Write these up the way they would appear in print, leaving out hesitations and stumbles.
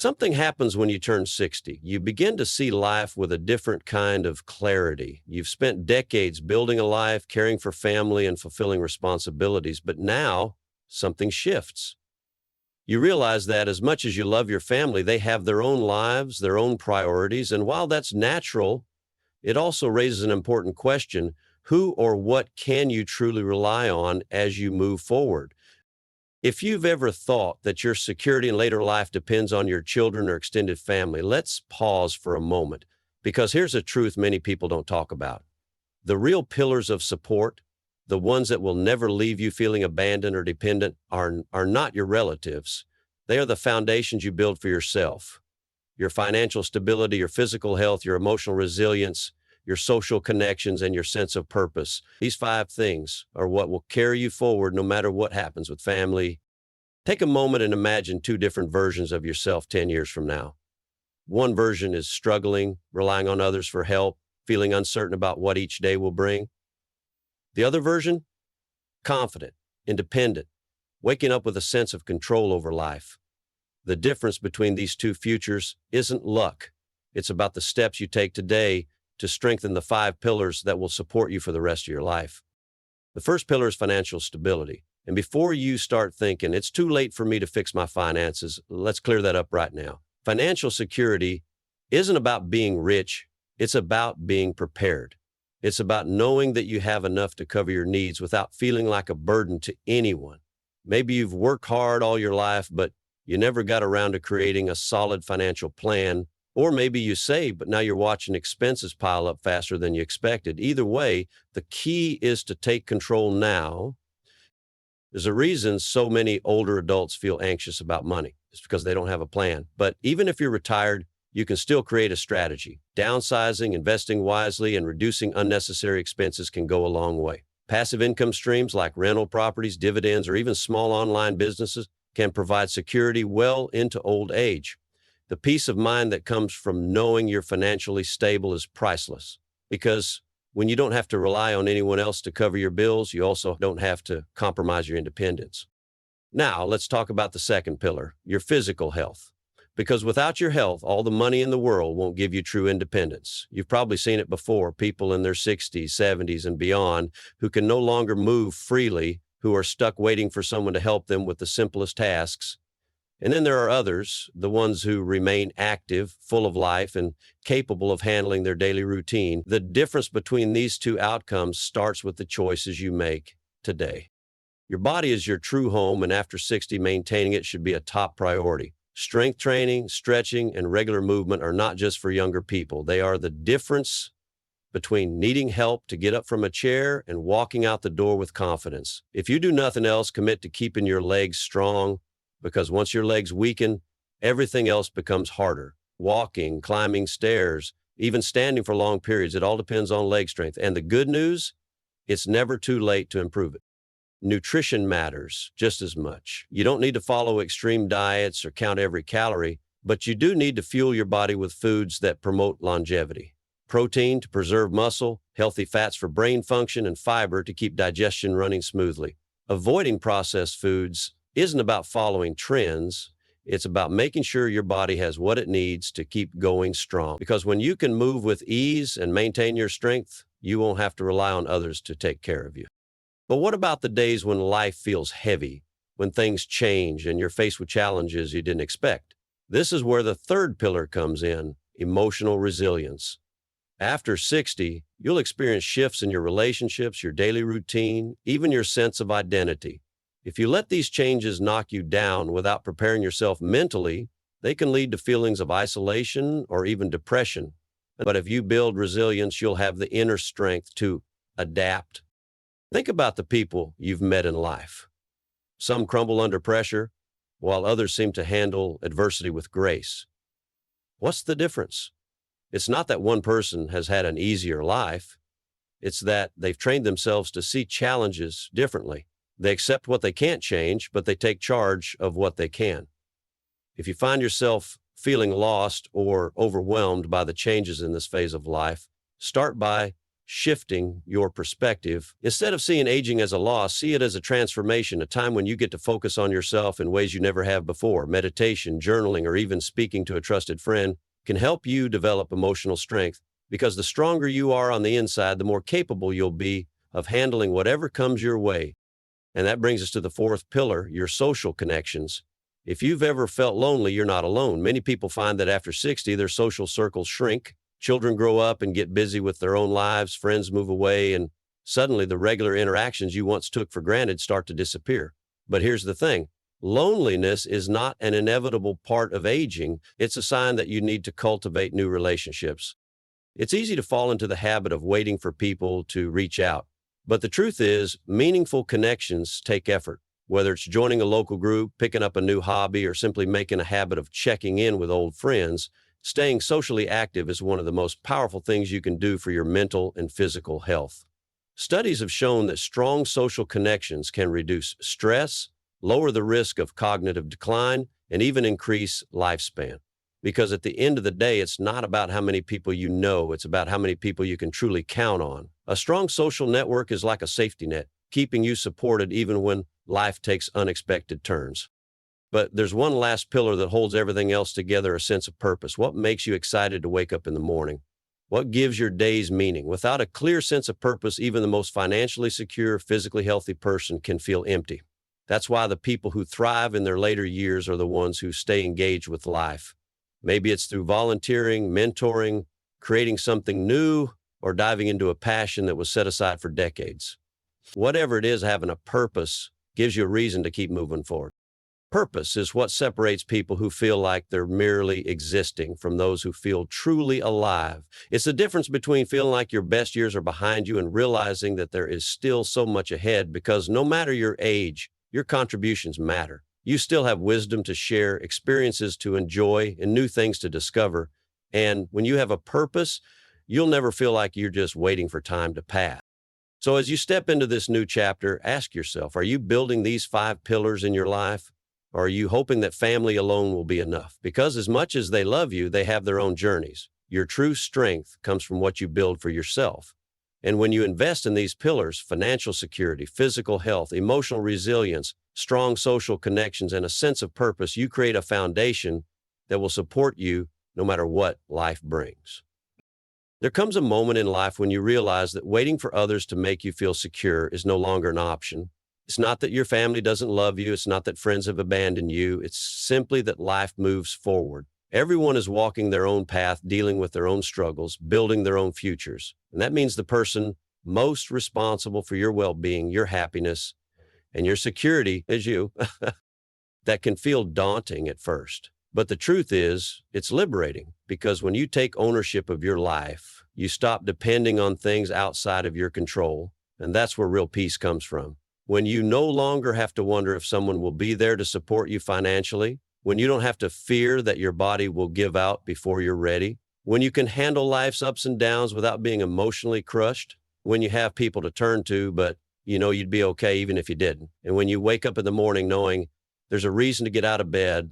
Something happens when you turn 60. You begin to see life with a different kind of clarity. You've spent decades building a life, caring for family, and fulfilling responsibilities, but now something shifts. You realize that as much as you love your family, they have their own lives, their own priorities, and while that's natural, it also raises an important question: who or what can you truly rely on as you move forward? If you've ever thought that your security in later life depends on your children or extended family, let's pause for a moment, because here's a truth many people don't talk about. The real pillars of support, the ones that will never leave you feeling abandoned or dependent, are not your relatives. They are the foundations you build for yourself. Your financial stability, your physical health, your emotional resilience, your social connections, and your sense of purpose. These five things are what will carry you forward no matter what happens with family. Take a moment and imagine two different versions of yourself 10 years from now. One version is struggling, relying on others for help, feeling uncertain about what each day will bring. The other version, confident, independent, waking up with a sense of control over life. The difference between these two futures isn't luck. It's about the steps you take today to strengthen the five pillars that will support you for the rest of your life. The first pillar is financial stability. And before you start thinking, it's too late for me to fix my finances, let's clear that up right now. Financial security isn't about being rich, it's about being prepared. It's about knowing that you have enough to cover your needs without feeling like a burden to anyone. Maybe you've worked hard all your life, but you never got around to creating a solid financial plan. Or maybe you save, but now you're watching expenses pile up faster than you expected. Either way, the key is to take control now. There's a reason so many older adults feel anxious about money. It's because they don't have a plan. But even if you're retired, you can still create a strategy. Downsizing, investing wisely, and reducing unnecessary expenses can go a long way. Passive income streams like rental properties, dividends, or even small online businesses can provide security well into old age. The peace of mind that comes from knowing you're financially stable is priceless, because when you don't have to rely on anyone else to cover your bills, you also don't have to compromise your independence. Now, let's talk about the second pillar, your physical health. Because without your health, all the money in the world won't give you true independence. You've probably seen it before, people in their 60s, 70s, and beyond who can no longer move freely, who are stuck waiting for someone to help them with the simplest tasks. And then there are others, the ones who remain active, full of life, and capable of handling their daily routine. The difference between these two outcomes starts with the choices you make today. Your body is your true home, and after 60, maintaining it should be a top priority. Strength training, stretching, and regular movement are not just for younger people. They are the difference between needing help to get up from a chair and walking out the door with confidence. If you do nothing else, commit to keeping your legs strong, because once your legs weaken, everything else becomes harder. Walking, climbing stairs, even standing for long periods, it all depends on leg strength. And the good news, it's never too late to improve it. Nutrition matters just as much. You don't need to follow extreme diets or count every calorie, but you do need to fuel your body with foods that promote longevity. Protein to preserve muscle, healthy fats for brain function, and fiber to keep digestion running smoothly. Avoiding processed foods isn't about following trends. It's about making sure your body has what it needs to keep going strong. Because when you can move with ease and maintain your strength, you won't have to rely on others to take care of you. But what about the days when life feels heavy, when things change and you're faced with challenges you didn't expect? This is where the third pillar comes in, emotional resilience. After 60, you'll experience shifts in your relationships, your daily routine, even your sense of identity. If you let these changes knock you down without preparing yourself mentally, they can lead to feelings of isolation or even depression. But if you build resilience, you'll have the inner strength to adapt. Think about the people you've met in life. Some crumble under pressure, while others seem to handle adversity with grace. What's the difference? It's not that one person has had an easier life. It's that they've trained themselves to see challenges differently. They accept what they can't change, but they take charge of what they can. If you find yourself feeling lost or overwhelmed by the changes in this phase of life, start by shifting your perspective. Instead of seeing aging as a loss, see it as a transformation, a time when you get to focus on yourself in ways you never have before. Meditation, journaling, or even speaking to a trusted friend can help you develop emotional strength, because the stronger you are on the inside, the more capable you'll be of handling whatever comes your way. And that brings us to the fourth pillar, your social connections. If you've ever felt lonely, you're not alone. Many people find that after 60, their social circles shrink. Children grow up and get busy with their own lives, friends move away, and suddenly the regular interactions you once took for granted start to disappear. But here's the thing. Loneliness is not an inevitable part of aging. It's a sign that you need to cultivate new relationships. It's easy to fall into the habit of waiting for people to reach out. But the truth is, meaningful connections take effort. Whether it's joining a local group, picking up a new hobby, or simply making a habit of checking in with old friends, staying socially active is one of the most powerful things you can do for your mental and physical health. Studies have shown that strong social connections can reduce stress, lower the risk of cognitive decline, and even increase lifespan. Because at the end of the day, it's not about how many people you know, it's about how many people you can truly count on. A strong social network is like a safety net, keeping you supported even when life takes unexpected turns. But there's one last pillar that holds everything else together, a sense of purpose. What makes you excited to wake up in the morning? What gives your days meaning? Without a clear sense of purpose, even the most financially secure, physically healthy person can feel empty. That's why the people who thrive in their later years are the ones who stay engaged with life. Maybe it's through volunteering, mentoring, creating something new, or diving into a passion that was set aside for decades. Whatever it is, having a purpose gives you a reason to keep moving forward. Purpose is what separates people who feel like they're merely existing from those who feel truly alive. It's the difference between feeling like your best years are behind you and realizing that there is still so much ahead, because no matter your age, your contributions matter. You still have wisdom to share, experiences to enjoy, and new things to discover. And when you have a purpose, you'll never feel like you're just waiting for time to pass. So as you step into this new chapter, ask yourself, are you building these 5 pillars in your life? Or are you hoping that family alone will be enough? Because as much as they love you, they have their own journeys. Your true strength comes from what you build for yourself. And when you invest in these pillars, financial security, physical health, emotional resilience, strong social connections, and a sense of purpose, you create a foundation that will support you no matter what life brings. There comes a moment in life when you realize that waiting for others to make you feel secure is no longer an option. It's not that your family doesn't love you. It's not that friends have abandoned you. It's simply that life moves forward. Everyone is walking their own path, dealing with their own struggles, building their own futures. And that means the person most responsible for your well-being, your happiness, and your security is you. That can feel daunting at first. But the truth is, it's liberating, because when you take ownership of your life, you stop depending on things outside of your control. And that's where real peace comes from. When you no longer have to wonder if someone will be there to support you financially, when you don't have to fear that your body will give out before you're ready, when you can handle life's ups and downs without being emotionally crushed, when you have people to turn to, but you know you'd be okay even if you didn't. And when you wake up in the morning knowing there's a reason to get out of bed.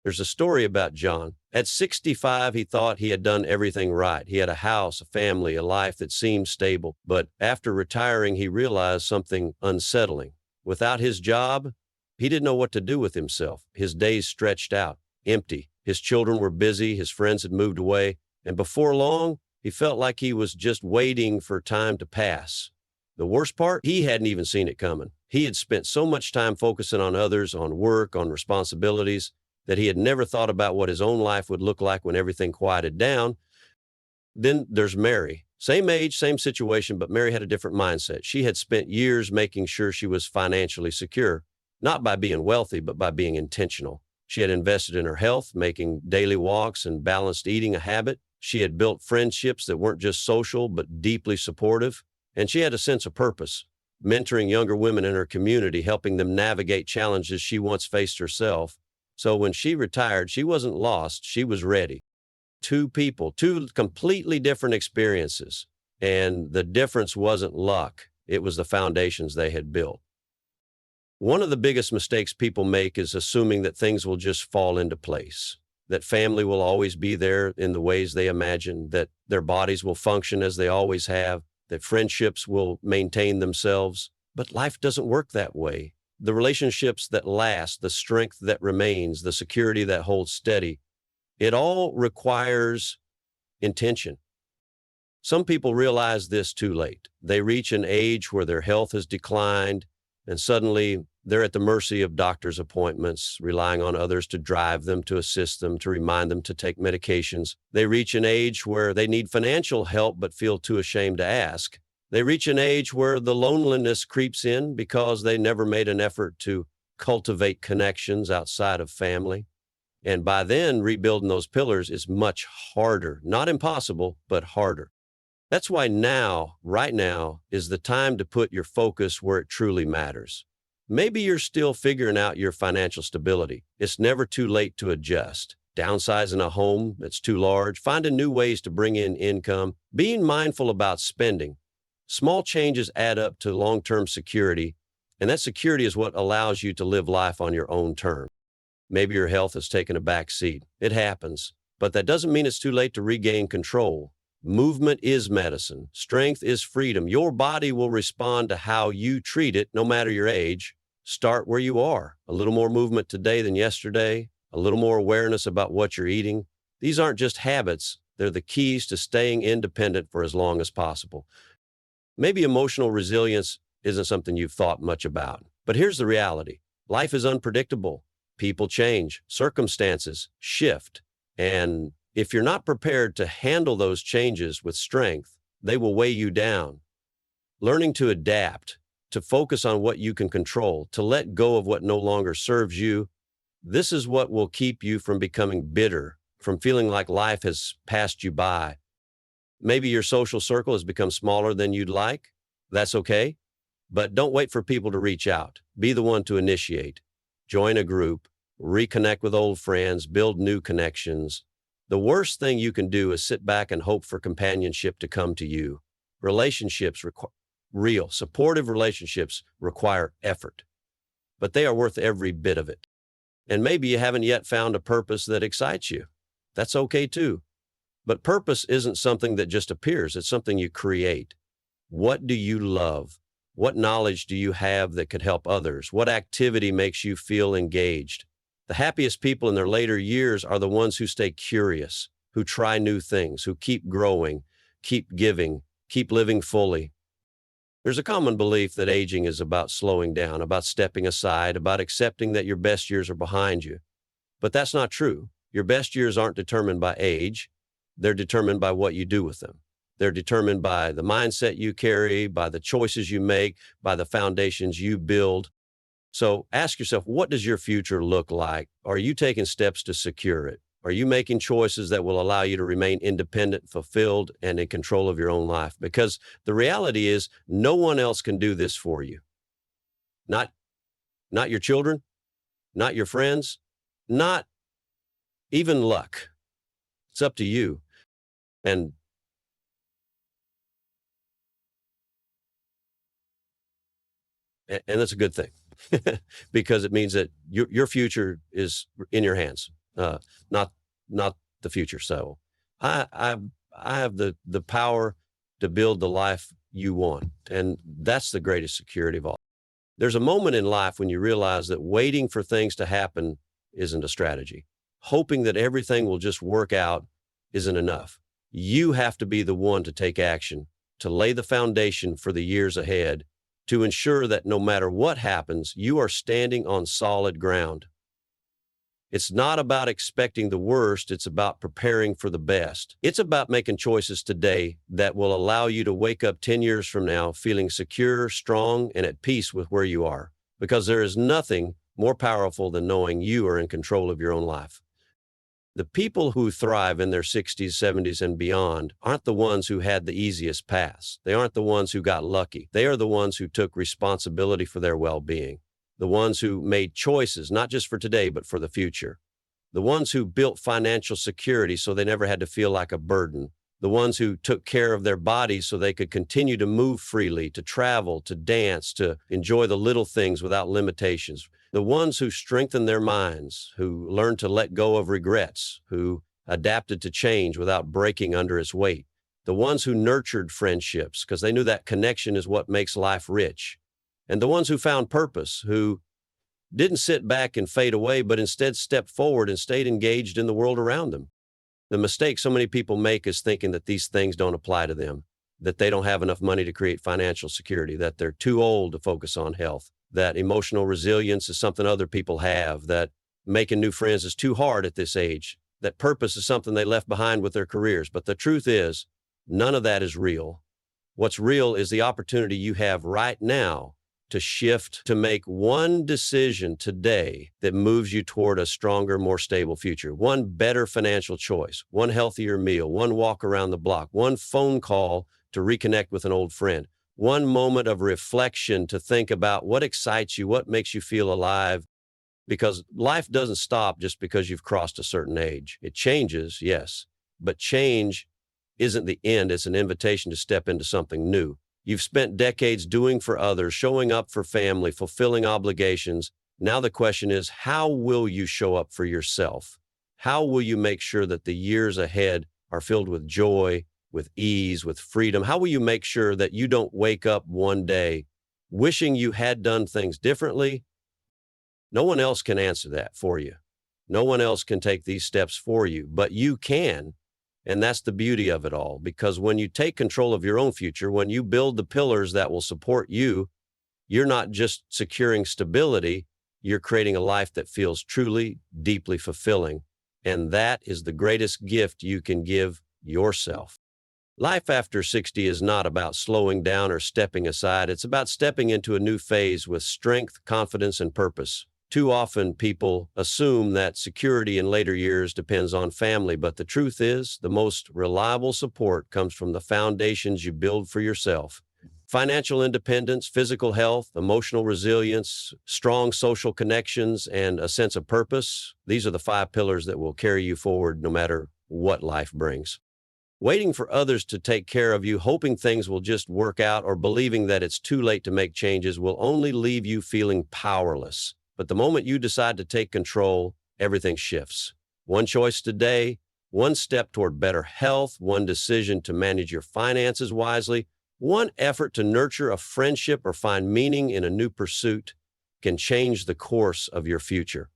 There's a story about John. At 65, he thought he had done everything right. He had a house, a family, a life that seemed stable. But after retiring, he realized something unsettling. Without his job, he didn't know what to do with himself. His days stretched out, empty. His children were busy, his friends had moved away, and before long, he felt like he was just waiting for time to pass. The worst part, he hadn't even seen it coming. He had spent so much time focusing on others, on work, on responsibilities, that he had never thought about what his own life would look like when everything quieted down. Then there's Mary. Same age, same situation, but Mary had a different mindset. She had spent years making sure she was financially secure, not by being wealthy, but by being intentional. She had invested in her health, making daily walks and balanced eating a habit. She had built friendships that weren't just social, but deeply supportive. And she had a sense of purpose, mentoring younger women in her community, helping them navigate challenges she once faced herself. So when she retired, she wasn't lost, she was ready. 2 people, 2 completely different experiences. And the difference wasn't luck, it was the foundations they had built. One of the biggest mistakes people make is assuming that things will just fall into place. that family will always be there in the ways they imagine, that their bodies will function as they always have, that friendships will maintain themselves. But life doesn't work that way. The relationships that last, the strength that remains, the security that holds steady, it all requires intention. Some people realize this too late. They reach an age where their health has declined, and suddenly they're at the mercy of doctor's appointments, relying on others to drive them, to assist them, to remind them to take medications. They reach an age where they need financial help but feel too ashamed to ask. They reach an age where the loneliness creeps in because they never made an effort to cultivate connections outside of family. And by then, rebuilding those pillars is much harder. Not impossible, but harder. That's why now, right now, is the time to put your focus where it truly matters. Maybe you're still figuring out your financial stability. It's never too late to adjust. Downsizing a home that's too large, finding new ways to bring in income, being mindful about spending. Small changes add up to long-term security, and that security is what allows you to live life on your own terms. Maybe your health has taken a back seat. It happens, but that doesn't mean it's too late to regain control. Movement is medicine. Strength is freedom. Your body will respond to how you treat it, no matter your age. Start where you are. A little more movement today than yesterday, a little more awareness about what you're eating. These aren't just habits. They're the keys to staying independent for as long as possible. Maybe emotional resilience isn't something you've thought much about, but here's the reality. Life is unpredictable. People change, circumstances shift, and if you're not prepared to handle those changes with strength, they will weigh you down. Learning to adapt, to focus on what you can control, to let go of what no longer serves you, this is what will keep you from becoming bitter, from feeling like life has passed you by. Maybe your social circle has become smaller than you'd like. That's okay, but don't wait for people to reach out. Be the one to initiate. Join a group, reconnect with old friends, build new connections. The worst thing you can do is sit back and hope for companionship to come to you. Real, supportive relationships require effort, but they are worth every bit of it. And maybe you haven't yet found a purpose that excites you. That's okay too. But purpose isn't something that just appears. It's something you create. What do you love? What knowledge do you have that could help others? What activity makes you feel engaged? The happiest people in their later years are the ones who stay curious, who try new things, who keep growing, keep giving, keep living fully. There's a common belief that aging is about slowing down, about stepping aside, about accepting that your best years are behind you. But that's not true. Your best years aren't determined by age. They're determined by what you do with them. They're determined by the mindset you carry, by the choices you make, by the foundations you build. So ask yourself, what does your future look like? Are you taking steps to secure it? Are you making choices that will allow you to remain independent, fulfilled, and in control of your own life? Because the reality is no one else can do this for you. Not your children, not your friends, not even luck. It's up to you. And that's a good thing because it means that your future is in your hands, not the future. So I have the power to build the life you want, and that's the greatest security of all. There's a moment in life when you realize that waiting for things to happen isn't a strategy. Hoping that everything will just work out isn't enough. You have to be the one to take action, to lay the foundation for the years ahead, to ensure that no matter what happens, you are standing on solid ground. It's not about expecting the worst, it's about preparing for the best. It's about making choices today that will allow you to wake up 10 years from now feeling secure, strong, and at peace with where you are. Because there is nothing more powerful than knowing you are in control of your own life. The people who thrive in their 60s, 70s, and beyond aren't the ones who had the easiest paths. They aren't the ones who got lucky. They are the ones who took responsibility for their well-being. The ones who made choices, not just for today, but for the future. The ones who built financial security so they never had to feel like a burden. The ones who took care of their bodies so they could continue to move freely, to travel, to dance, to enjoy the little things without limitations. The ones who strengthened their minds, who learned to let go of regrets, who adapted to change without breaking under its weight. The ones who nurtured friendships because they knew that connection is what makes life rich. And the ones who found purpose, who didn't sit back and fade away, but instead stepped forward and stayed engaged in the world around them. The mistake so many people make is thinking that these things don't apply to them, that they don't have enough money to create financial security, that they're too old to focus on health, that emotional resilience is something other people have, that making new friends is too hard at this age, that purpose is something they left behind with their careers. But the truth is, none of that is real. What's real is the opportunity you have right now to shift, to make one decision today that moves you toward a stronger, more stable future. One better financial choice, one healthier meal, one walk around the block, one phone call to reconnect with an old friend, one moment of reflection to think about what excites you, what makes you feel alive. Because life doesn't stop just because you've crossed a certain age. It changes, yes, but change isn't the end. It's an invitation to step into something new. You've spent decades doing for others, showing up for family, fulfilling obligations. Now the question is, how will you show up for yourself? How will you make sure that the years ahead are filled with joy, with ease, with freedom? How will you make sure that you don't wake up one day wishing you had done things differently? No one else can answer that for you. No one else can take these steps for you, but you can. And that's the beauty of it all, because when you take control of your own future, when you build the pillars that will support you, you're not just securing stability, you're creating a life that feels truly, deeply fulfilling. And that is the greatest gift you can give yourself. Life after 60 is not about slowing down or stepping aside. It's about stepping into a new phase with strength, confidence, and purpose. Too often, people assume that security in later years depends on family, but the truth is, the most reliable support comes from the foundations you build for yourself. Financial independence, physical health, emotional resilience, strong social connections, and a sense of purpose. These are the 5 pillars that will carry you forward no matter what life brings. Waiting for others to take care of you, hoping things will just work out, or believing that it's too late to make changes will only leave you feeling powerless. But the moment you decide to take control, everything shifts. One choice today, one step toward better health, one decision to manage your finances wisely, one effort to nurture a friendship or find meaning in a new pursuit can change the course of your future.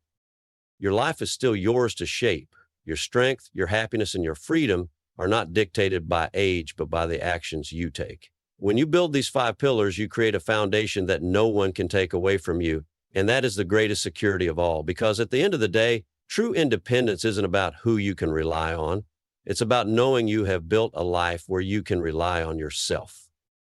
Your life is still yours to shape. Your strength, your happiness, and your freedom are not dictated by age, but by the actions you take. When you build these 5 pillars, you create a foundation that no one can take away from you. And that is the greatest security of all, because at the end of the day, true independence isn't about who you can rely on. It's about knowing you have built a life where you can rely on yourself.